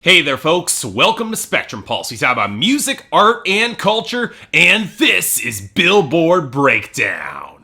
Hey there folks, welcome to Spectrum Pulse. We talk about music, art, and culture, and this is Billboard Breakdown.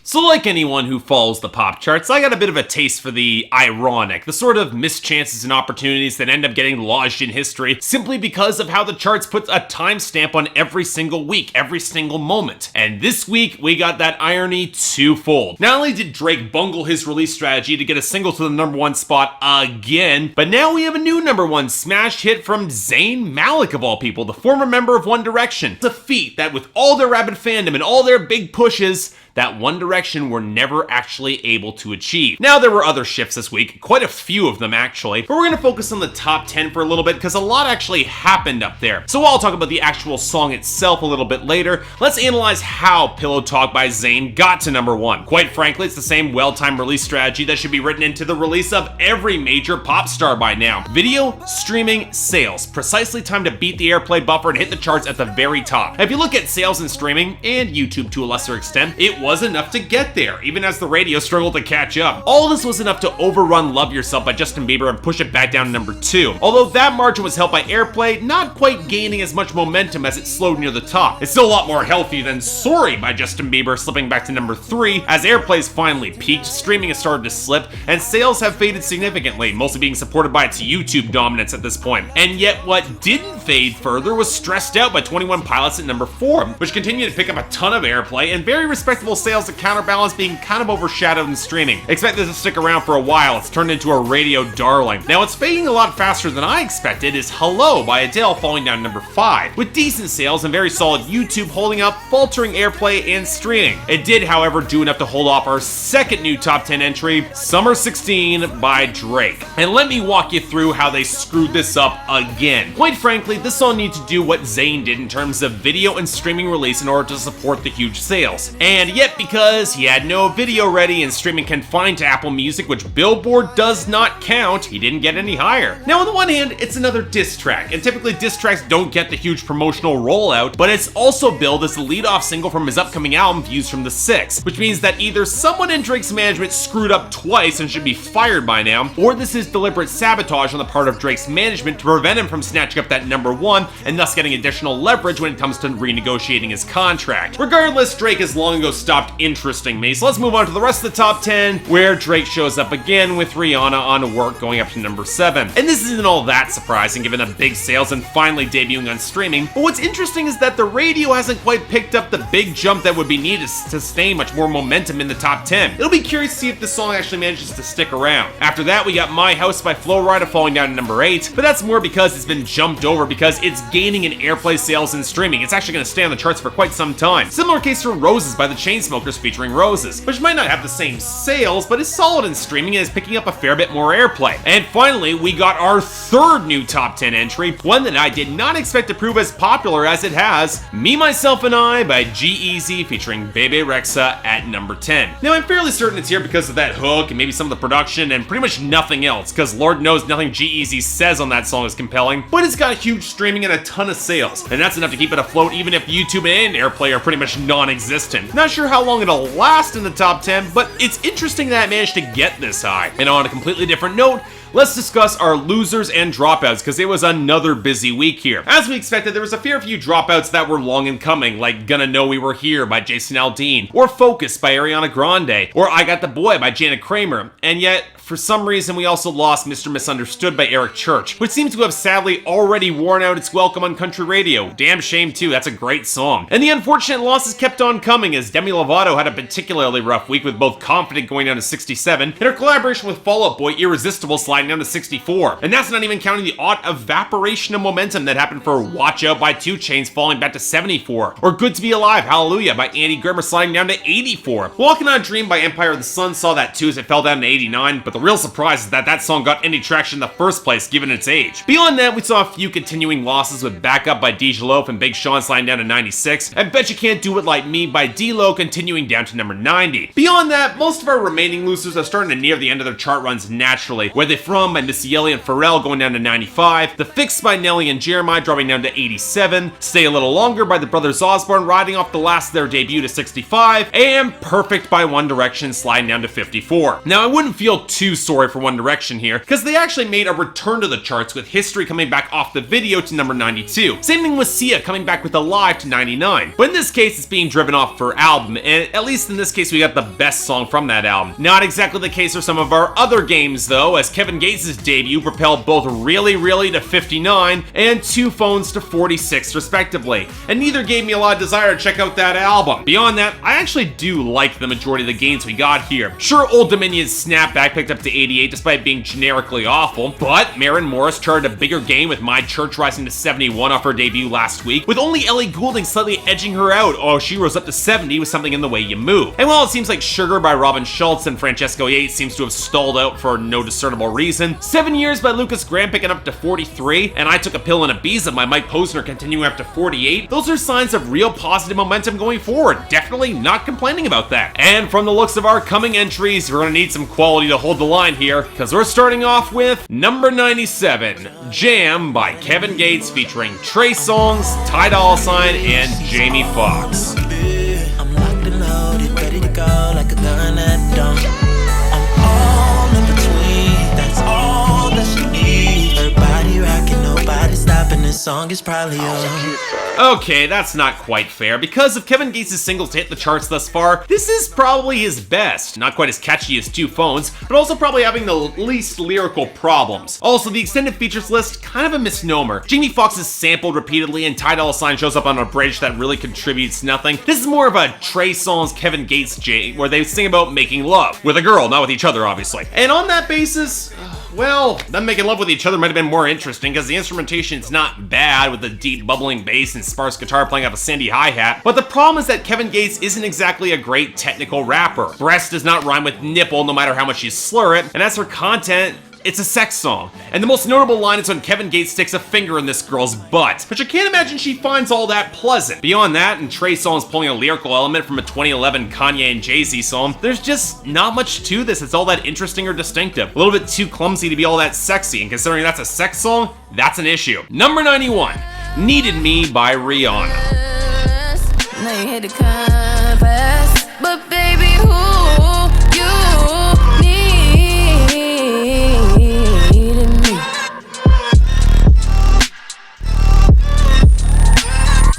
So like anyone who follows the pop charts, I got a bit of a taste for the ironic, the sort of mischances and opportunities that end up getting lodged in history simply because of how the charts put a timestamp on every single week, every single moment. And this week, we got that irony twofold. Not only did Drake bungle his release strategy to get a single to the #1 spot again, but now we have a new #1 smash hit from Zayn Malik of all people, the former member of One Direction. It's a feat that with all their rabid fandom and all their big pushes, that One Direction were never actually able to achieve. Now, there were other shifts this week, quite a few of them actually, but we're gonna focus on the top 10 for a little bit because a lot actually happened up there. So while I'll talk about the actual song itself a little bit later, let's analyze how Pillow Talk by Zayn got to #1. Quite frankly, it's the same well-timed release strategy that should be written into the release of every major pop star by now. Video, streaming, sales. Precisely timed to beat the airplay buffer and hit the charts at the very top. If you look at sales and streaming, and YouTube to a lesser extent, it was enough to get there, even as the radio struggled to catch up. All this was enough to overrun Love Yourself by Justin Bieber and push it back down to #2. Although that margin was helped by airplay, not quite gaining as much momentum as it slowed near the top. It's still a lot more healthy than Sorry by Justin Bieber slipping back to #3, as airplays finally peaked, streaming has started to slip, and sales have faded significantly, mostly being supported by its YouTube dominance at this point. And yet what didn't fade further was Stressed Out by 21 Pilots at #4, which continued to pick up a ton of airplay and very respectable sales to counterbalance being kind of overshadowed in streaming. Expect this to stick around for a while. It's turned into a radio darling. Now, what's fading a lot faster than I expected is Hello by Adele falling down to #5, with decent sales and very solid YouTube holding up, faltering airplay and streaming. It did, however, do enough to hold off our second new top 10 entry, Summer 16 by Drake. And let me walk you through how they screwed this up again. Quite frankly, this song needed to do what Zayn did in terms of video and streaming release in order to support the huge sales. And yet, because he had no video ready and streaming confined to Apple Music, which Billboard does not count, he didn't get any higher. Now, on the one hand, it's another diss track, and typically diss tracks don't get the huge promotional rollout, but it's also billed as the lead-off single from his upcoming album, Views from the Six, which means that either someone in Drake's management screwed up twice and should be fired by now, or this is deliberate sabotage on the part of Drake's management to prevent him from snatching up that #1 and thus getting additional leverage when it comes to renegotiating his contract. Regardless, Drake has long ago stopped interesting me, so let's move on to the rest of the top 10, where Drake shows up again with Rihanna on Work going up to '7. And this isn't all that surprising given the big sales and finally debuting on streaming, but what's interesting is that the radio hasn't quite picked up the big jump that would be needed to sustain much more momentum in the top 10. It'll be curious to see if this song actually manages to stick around. After that, we got My House by Flo Rida falling down to #8, but that's more because it's been jumped over because it's gaining in airplay, sales, and streaming. It's actually going to stay on the charts for quite some time. Similar case for Roses by the Chainsmokers featuring Roses, which might not have the same sales, but is solid in streaming and is picking up a fair bit more airplay. And finally, we got our third new top 10 entry, one that I did not expect to prove as popular as it has, Me, Myself, and I by G-Eazy featuring Bebe Rexha at #10. Now, I'm fairly certain it's here because of that hook and maybe some of the production and pretty much nothing else, because Lord knows nothing G-Eazy says on that song is compelling, but it's got huge streaming and a ton of sales, and that's enough to keep it afloat even if YouTube and airplay are pretty much non-existent. Not sure how long it'll last in the top 10, but it's interesting that it managed to get this high. And on a completely different note, let's discuss our losers and dropouts, because it was another busy week here. As we expected, there was a fair few dropouts that were long in coming, like Gonna Know We Were Here by Jason Aldean, or Focus by Ariana Grande, or I Got the Boy by Janet Kramer, and yet, for some reason, we also lost Mr. Misunderstood by Eric Church, which seems to have sadly already worn out its welcome on country radio. Damn shame too, that's a great song. And the unfortunate losses kept on coming as Demi Lovato had a particularly rough week with both Confident going down to 67, and her collaboration with Fall Out Boy Irresistible sliding down to 64. And that's not even counting the odd evaporation of momentum that happened for Watch Out by 2 Chainz falling back to 74, or Good to Be Alive, Hallelujah by Andy Grammer sliding down to 84. Walking on a Dream by Empire of the Sun saw that too as it fell down to 89, but the real surprise is that that song got any traction in the first place given its age. Beyond that, we saw a few continuing losses with Back Up by Deja Loaf and Big Sean sliding down to 96, and Bet You Can't Do It Like Me by D-Lo continuing down to number 90. Beyond that, most of our remaining losers are starting to near the end of their chart runs naturally. Where They From by Missy Elliott and Pharrell going down to 95, The Fix by Nelly and Jeremiah dropping down to 87, Stay a Little Longer by the Brothers Osborne riding off the last of their debut to 65, and Perfect by One Direction sliding down to 54. Now, I wouldn't feel too sorry for One Direction here, because they actually made a return to the charts with History coming back off the video to number 92. Same thing with Sia coming back with Alive to 99. But in this case, it's being driven off for album, and at least in this case, we got the best song from that album. Not exactly the case for some of our other games, though, as Kevin Gates' debut propelled both Really Really to 59 and Two Phones to 46 respectively, and neither gave me a lot of desire to check out that album. Beyond that, I actually do like the majority of the gains we got here. Sure, Old Dominion's Snapback picked up to 88 despite being generically awful, but Maren Morris charted a bigger gain with My Church rising to 71 off her debut last week, with only Ellie Goulding slightly edging her out. Oh, she rose up to 70 with Something in the Way You Move. And while it seems like Sugar by Robin Schultz and Francesco Yates seems to have stalled out for no discernible reason, 7 Years by Lucas Graham picking up to 43, and I Took a Pill in Ibiza by Mike Posner continuing up to 48, those are signs of real positive momentum going forward. Definitely not complaining about that. And from the looks of our coming entries, we're gonna need some quality to hold the line here, because we're starting off with number 97, Jam by Kevin Gates featuring Trey Songz, Ty Dolla $ign, and Jamie Foxx. I'm locked and loaded, ready to go like a gun at dawn. I'm all in between, that's all that she needs. Her body rocking, nobody stopping, this song is probably on. Okay, that's not quite fair, because if Kevin Gates' singles hit the charts thus far, this is probably his best. Not quite as catchy as Two Phones, but also probably having the least lyrical problems. Also, the extended features list, kind of a misnomer. Jamie Foxx is sampled repeatedly, and Ty Dolla $ign shows up on a bridge that really contributes nothing. This is more of a Trey Songz, Kevin Gates where they sing about making love. With a girl, not with each other, obviously. And on that basis, well, them making love with each other might have been more interesting, because the instrumentation is not bad with the deep bubbling bass and sparse guitar playing off a Sandy hi-hat, but the problem is that Kevin Gates isn't exactly a great technical rapper. Breast does not rhyme with nipple no matter how much you slur it, and as for content, it's a sex song. And the most notable line is when Kevin Gates sticks a finger in this girl's butt, which I can't imagine she finds all that pleasant. Beyond that, and Trey Songz pulling a lyrical element from a 2011 Kanye and Jay-Z song, there's just not much to this that's all that interesting or distinctive. A little bit too clumsy to be all that sexy, and considering that's a sex song, that's an issue. Number 91, Needed Me by Rihanna. Now you hit the compass, but baby, who you needed me?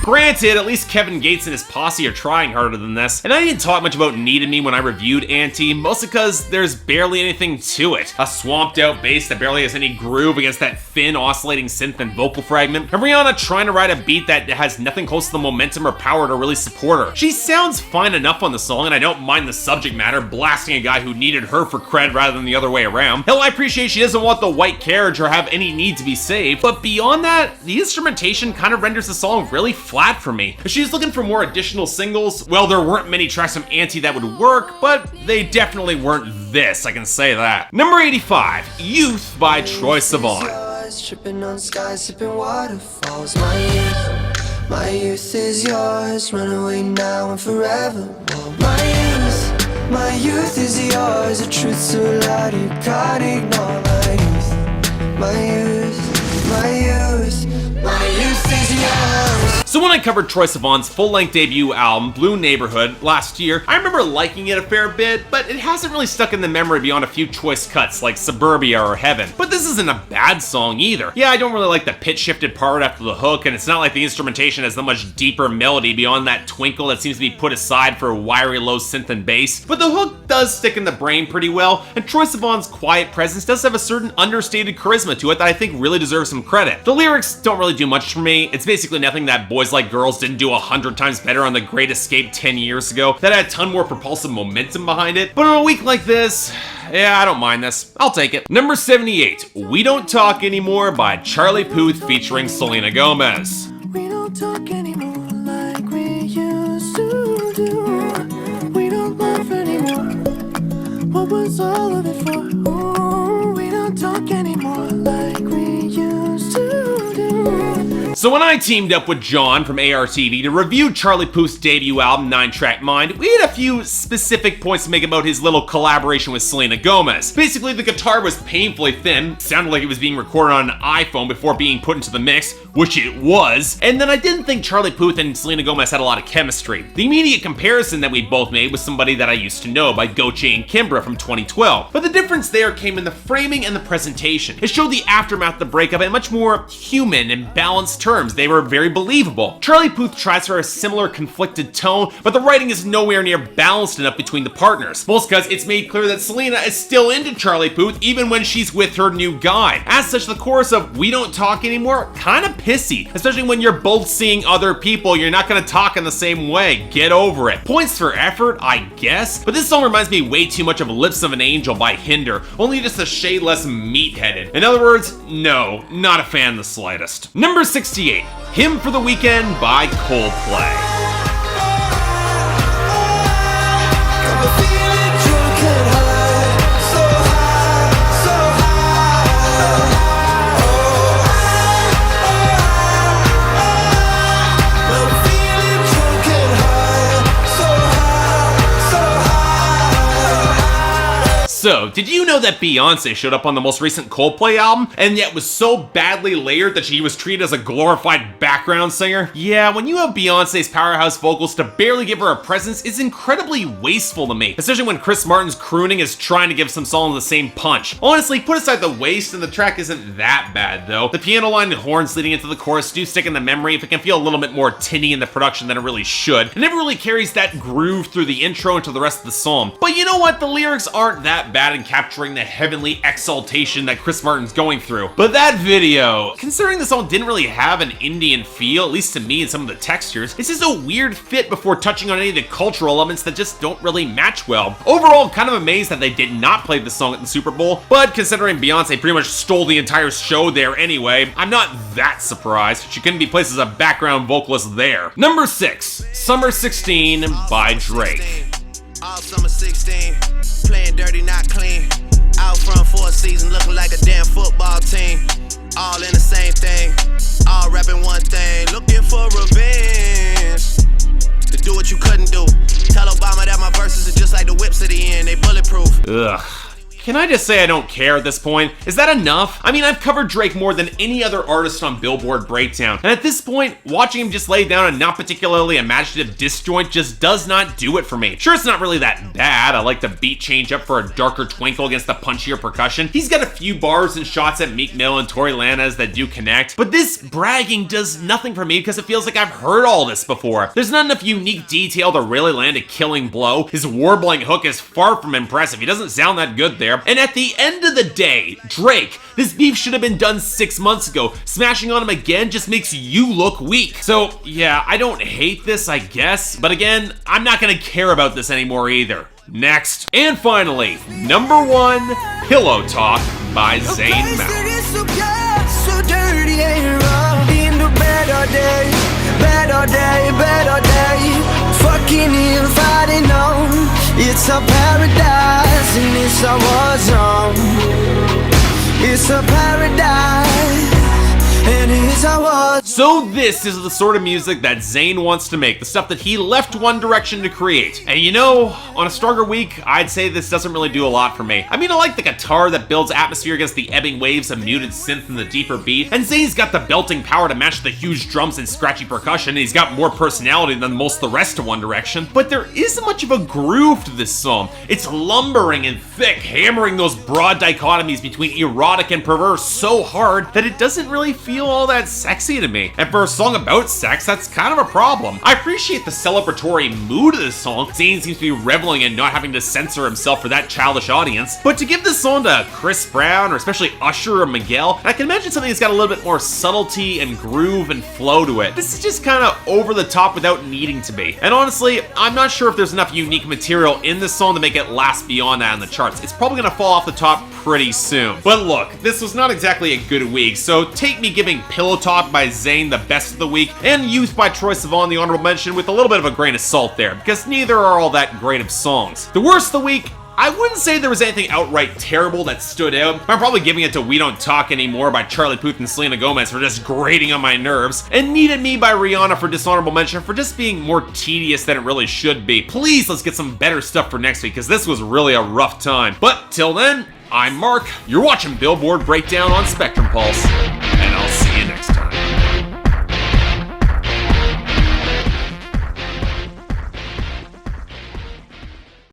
Granted, at least Kevin Gates and his posse are trying harder than this, and I didn't talk much about Needed Me when I reviewed Anti, mostly because there's barely anything to it. A swamped out bass that barely has any groove against that thin oscillating synth and vocal fragment, and Rihanna trying to ride a beat that has nothing close to the momentum or power to really support her. She sounds fine enough on the song, and I don't mind the subject matter, blasting a guy who needed her for cred rather than the other way around. Hell, I appreciate she doesn't want the white carriage or have any need to be saved, but beyond that, the instrumentation kind of renders the song really flat for me. If she's looking for more additional singles, well, there weren't many tracks from Anti that would work, but they definitely weren't this, I can say that. Number 85, Youth by Troye Sivan. Tripping on skies, sipping waterfalls. My youth is yours. Run away now and forever. Whoa, my youth is yours. The truth so loud you can't ignore. My youth is yours. So when I covered Troye Sivan's full-length debut album, Blue Neighborhood, last year, I remember liking it a fair bit, but it hasn't really stuck in the memory beyond a few choice cuts like Suburbia or Heaven. But this isn't a bad song either. Yeah, I don't really like the pitch-shifted part after the hook, and it's not like the instrumentation has the much deeper melody beyond that twinkle that seems to be put aside for wiry low synth and bass. But the hook does stick in the brain pretty well, and Troye Sivan's quiet presence does have a certain understated charisma to it that I think really deserves some credit. The lyrics don't really do much for me. It's basically nothing that Boys Like Girls didn't do 100 times better on The Great Escape 10 years ago. That had a ton more propulsive momentum behind it. But on a week like this, yeah, I don't mind this. I'll take it. Number 78, We Don't Talk Anymore by Charlie Puth featuring Selena Gomez. We don't talk anymore like we used to do. We don't laugh anymore. What was all of it for? Ooh, we don't talk anymore like we used to do. So when I teamed up with John from ARTV to review Charlie Puth's debut album, 9-Track Mind, we had a few specific points to make about his little collaboration with Selena Gomez. Basically, the guitar was painfully thin, sounded like it was being recorded on an iPhone before being put into the mix, which it was, and then I didn't think Charlie Puth and Selena Gomez had a lot of chemistry. The immediate comparison that we both made was somebody that I used to know by Goche and Kimbra from 2012, but the difference there came in the framing and the presentation. It showed the aftermath of the breakup in much more human and balanced terms. They were very believable. Charlie Puth tries for a similar conflicted tone, but the writing is nowhere near balanced enough between the partners. Most because it's made clear that Selena is still into Charlie Puth even when she's with her new guy. As such, the chorus of "We Don't Talk Anymore" kinda pissy, especially when you're both seeing other people. You're not gonna talk in the same way. Get over it. Points for effort, I guess, but this song reminds me way too much of Lips of an Angel by Hinder, only just a shade less meat-headed. In other words, no, not a fan the slightest. Number 68, Hymn for the Weekend by Coldplay. So, did you know that Beyonce showed up on the most recent Coldplay album, and yet was so badly layered that she was treated as a glorified background singer? Yeah, when you have Beyonce's powerhouse vocals, to barely give her a presence is incredibly wasteful to me, especially when Chris Martin's crooning is trying to give some songs the same punch. Honestly, put aside the waste, and the track isn't that bad though. The piano line and horns leading into the chorus do stick in the memory if it can feel a little bit more tinny in the production than it really should. It never really carries that groove through the intro into the rest of the song. But you know what? The lyrics aren't that bad in capturing the heavenly exaltation that Chris Martin's going through. But that video, considering the song didn't really have an Indian feel, at least to me in some of the textures, it's just a weird fit before touching on any of the cultural elements that just don't really match well. Overall, I'm kind of amazed that they did not play the song at the Super Bowl, but considering Beyonce pretty much stole the entire show there anyway, I'm not that surprised. She couldn't be placed as a background vocalist there. Number 6, Summer 16 by Drake. All summer 16, playing dirty, not clean. Out front for a season, looking like a damn football team. All in the same thing, all rapping one thing. Looking for revenge, to do what you couldn't do. Tell Obama that my verses are just like the whips at the end, they bulletproof. Ugh. Can I just say I don't care at this point? Is that enough? I mean, I've covered Drake more than any other artist on Billboard Breakdown, and at this point, watching him just lay down a not particularly imaginative disjoint just does not do it for me. Sure, it's not really that bad. I like the beat change up for a darker twinkle against the punchier percussion. He's got a few bars and shots at Meek Mill and Tory Lanez that do connect, but this bragging does nothing for me because it feels like I've heard all this before. There's not enough unique detail to really land a killing blow. His warbling hook is far from impressive. He doesn't sound that good there. And at the end of the day, Drake, this beef should have been done 6 months ago. Smashing on him again just makes you look weak. So yeah, I don't hate this, I guess, but again, I'm not gonna care about this anymore either. Next, and finally, number 1, Pillow Talk by Zayn Malik. So dirty and rough. In the bed all day, bed all day, bed all day. Fucking in, fighting on. It's a paradise and it's a war zone. It's a paradise and it's a war zone. So this is the sort of music that Zayn wants to make, the stuff that he left One Direction to create. And you know, on a stronger week, I'd say this doesn't really do a lot for me. I mean, I like the guitar that builds atmosphere against the ebbing waves of muted synth and the deeper beat, and Zayn's got the belting power to match the huge drums and scratchy percussion, and he's got more personality than most of the rest of One Direction. But there isn't much of a groove to this song. It's lumbering and thick, hammering those broad dichotomies between erotic and perverse so hard that it doesn't really feel all that sexy to me. And for a song about sex, that's kind of a problem. I appreciate the celebratory mood of this song. Zayn seems to be reveling in not having to censor himself for that childish audience. But to give this song to Chris Brown, or especially Usher or Miguel, I can imagine something that's got a little bit more subtlety and groove and flow to it. This is just kind of over the top without needing to be. And honestly, I'm not sure if there's enough unique material in this song to make it last beyond that in the charts. It's probably gonna fall off the top pretty soon. But look, this was not exactly a good week, so take me giving Pillow Talk by Zayn the best of the week, and Youth by Troye Sivan the honorable mention with a little bit of a grain of salt there, because neither are all that great of songs. The worst of the week, I wouldn't say there was anything outright terrible that stood out. I'm probably giving it to We Don't Talk Anymore by Charlie Puth and Selena Gomez for just grating on my nerves, and Needed Me by Rihanna for dishonorable mention for just being more tedious than it really should be. Please, let's get some better stuff for next week, because this was really a rough time. But till then, I'm Mark. You're watching Billboard Breakdown on Spectrum Pulse.